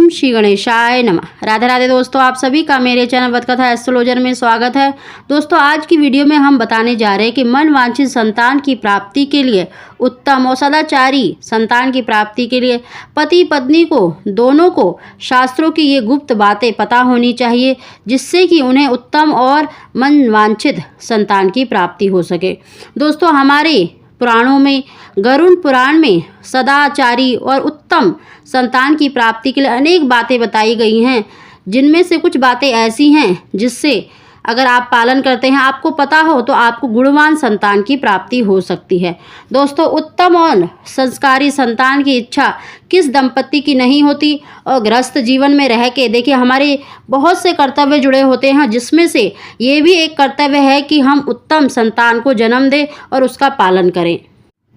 ओम श्री गणेशाय नमः। राधे राधे दोस्तों, आप सभी का मेरे चैनल वतकथा एस्ट्रोलॉजर में स्वागत है। दोस्तों, आज की वीडियो में हम बताने जा रहे हैं कि मन वांछित संतान की प्राप्ति के लिए उत्तम और सदाचारी संतान की प्राप्ति के लिए पति पत्नी को दोनों को शास्त्रों की ये गुप्त बातें पता होनी चाहिए, जिससे कि उन्हें उत्तम और मन वांछित संतान की प्राप्ति हो सके। दोस्तों, हमारे पुराणों में, गरुड़ पुराण में सदाचारी और उत्तम संतान की प्राप्ति के लिए अनेक बातें बताई गई हैं, जिनमें से कुछ बातें ऐसी हैं जिससे अगर आप पालन करते हैं, आपको पता हो, तो आपको गुणवान संतान की प्राप्ति हो सकती है। दोस्तों, उत्तम और संस्कारी संतान की इच्छा किस दंपति की नहीं होती। और गृहस्थ जीवन में रह के देखिए, हमारे बहुत से कर्तव्य जुड़े होते हैं, जिसमें से ये भी एक कर्तव्य है कि हम उत्तम संतान को जन्म दें और उसका पालन करें।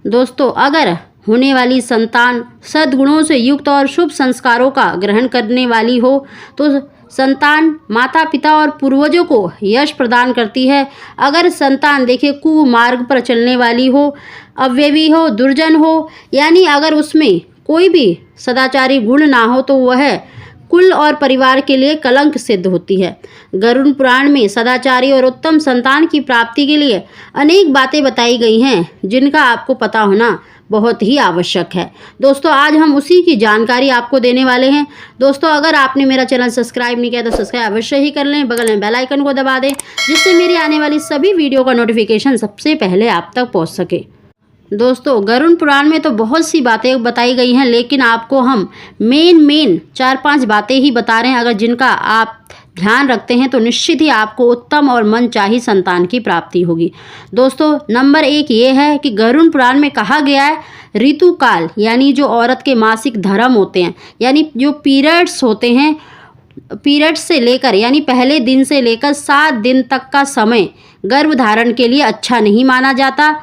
दोस्तों, अगर होने वाली संतान सद्गुणों से युक्त और शुभ संस्कारों का ग्रहण करने वाली हो, तो संतान माता पिता और पूर्वजों को यश प्रदान करती है। अगर संतान देखिए कुमार्ग पर चलने वाली हो, अव्ययी हो, दुर्जन हो, यानी अगर उसमें कोई भी सदाचारी गुण ना हो, तो वह कुल और परिवार के लिए कलंक सिद्ध होती है। गरुड़ पुराण में सदाचारी और उत्तम संतान की प्राप्ति के लिए अनेक बातें बताई गई हैं, जिनका आपको पता होना बहुत ही आवश्यक है। दोस्तों, आज हम उसी की जानकारी आपको देने वाले हैं। दोस्तों, अगर आपने मेरा चैनल सब्सक्राइब नहीं किया तो सब्सक्राइब अवश्य ही कर लें, बगल में बेल आइकन को दबा दें, जिससे मेरी आने वाली सभी वीडियो का नोटिफिकेशन सबसे पहले आप तक पहुंच सके। दोस्तों, गरुड़ पुराण में तो बहुत सी बातें बताई गई हैं, लेकिन आपको हम मेन 4-5 बातें ही बता रहे हैं। अगर जिनका आप ध्यान रखते हैं तो निश्चित ही आपको उत्तम और मनचाही संतान की प्राप्ति होगी। दोस्तों, नंबर 1 ये है कि गरुड़ पुराण में कहा गया है, ऋतुकाल यानी जो औरत के मासिक धर्म होते हैं, यानी जो पीरियड्स होते हैं, पीरियड्स से लेकर यानी पहले दिन से लेकर 7 दिन तक का समय गर्भधारण के लिए अच्छा नहीं माना जाता।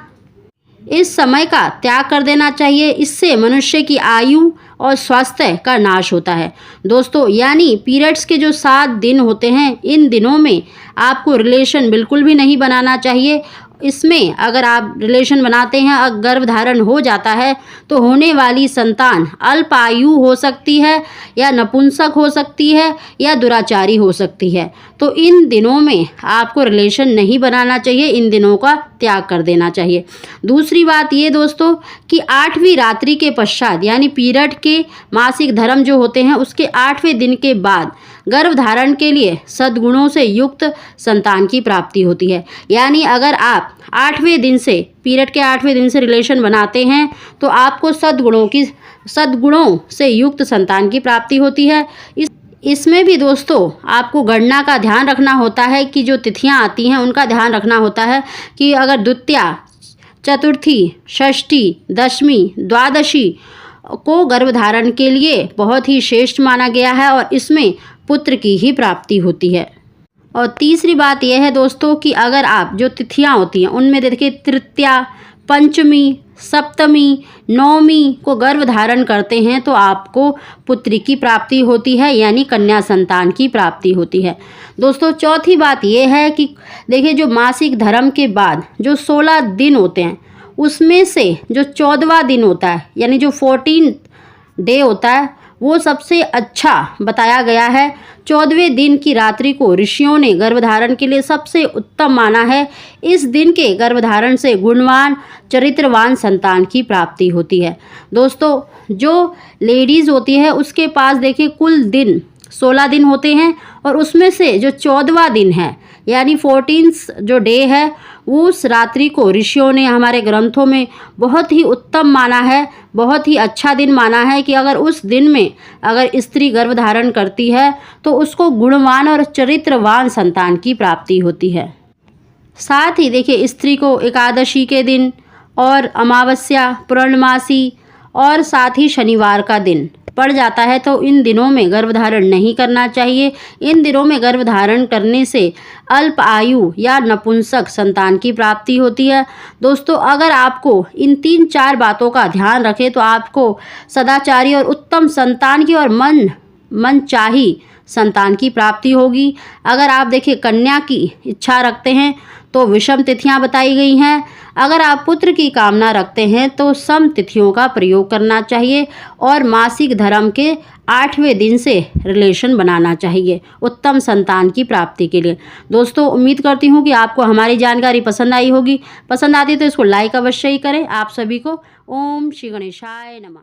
इस समय का त्याग कर देना चाहिए। इससे मनुष्य की आयु और स्वास्थ्य का नाश होता है। दोस्तों, यानी पीरियड्स के जो 7 दिन होते हैं, इन दिनों में आपको रिलेशन बिल्कुल भी नहीं बनाना चाहिए। इसमें अगर आप रिलेशन बनाते हैं, अगर गर्भधारण हो जाता है, तो होने वाली संतान अल्प आयु हो सकती है, या नपुंसक हो सकती है, या दुराचारी हो सकती है। तो इन दिनों में आपको रिलेशन नहीं बनाना चाहिए, इन दिनों का त्याग कर देना चाहिए। दूसरी बात ये दोस्तों कि 8वीं रात्रि के पश्चात, यानी पीरियड के मासिक धर्म जो होते हैं, उसके 8वें दिन के बाद गर्भधारण के लिए सद्गुणों से युक्त संतान की प्राप्ति होती है। यानी अगर आप 8वें दिन से, पीरियड के 8वें दिन से रिलेशन बनाते हैं, तो आपको सद्गुणों से युक्त संतान की प्राप्ति होती है। इसमें भी दोस्तों आपको गणना का ध्यान रखना होता है कि जो तिथियां आती हैं उनका ध्यान रखना होता है कि अगर द्वितीया, चतुर्थी, षष्ठी, दशमी, द्वादशी को गर्भधारण के लिए बहुत ही श्रेष्ठ माना गया है, और इसमें पुत्र की ही प्राप्ति होती है। और तीसरी बात यह है दोस्तों कि अगर आप जो तिथियां होती हैं उनमें देखिए तृतीया, पंचमी, सप्तमी, नवमी को गर्भधारण करते हैं, तो आपको पुत्री की प्राप्ति होती है, यानी कन्या संतान की प्राप्ति होती है। दोस्तों, चौथी बात यह है कि देखिए जो मासिक धर्म के बाद जो 16 दिन होते हैं, उसमें से जो 14वां दिन होता है, यानी जो 14th डे होता है, वो सबसे अच्छा बताया गया है। 14वें दिन की रात्रि को ऋषियों ने गर्भधारण के लिए सबसे उत्तम माना है। इस दिन के गर्भधारण से गुणवान, चरित्रवान संतान की प्राप्ति होती है। दोस्तों, जो लेडीज़ होती है उसके पास देखिए कुल दिन 16 दिन होते हैं, और उसमें से जो 14वां दिन है, यानी 14th जो डे है, उस रात्रि को ऋषियों ने हमारे ग्रंथों में बहुत ही उत्तम माना है, बहुत ही अच्छा दिन माना है कि अगर उस दिन में अगर स्त्री गर्भधारण करती है, तो उसको गुणवान और चरित्रवान संतान की प्राप्ति होती है। साथ ही देखिए स्त्री को एकादशी के दिन और अमावस्या, पूर्णमासी और साथ ही शनिवार का दिन पड़ जाता है, तो इन दिनों में गर्भधारण नहीं करना चाहिए। इन दिनों में गर्भधारण करने से अल्प आयु या नपुंसक संतान की प्राप्ति होती है। दोस्तों, अगर आपको इन 3-4 बातों का ध्यान रखें, तो आपको सदाचारी और उत्तम संतान की और मनचाही संतान की प्राप्ति होगी। अगर आप देखिए कन्या की इच्छा रखते हैं, तो विषम तिथियां बताई गई हैं। अगर आप पुत्र की कामना रखते हैं तो सम तिथियों का प्रयोग करना चाहिए और मासिक धर्म के 8वें दिन से रिलेशन बनाना चाहिए उत्तम संतान की प्राप्ति के लिए। दोस्तों, उम्मीद करती हूँ कि आपको हमारी जानकारी पसंद आई होगी। पसंद आती है तो इसको लाइक अवश्य ही करें। आप सभी को ओम श्री गणेशाय नमः।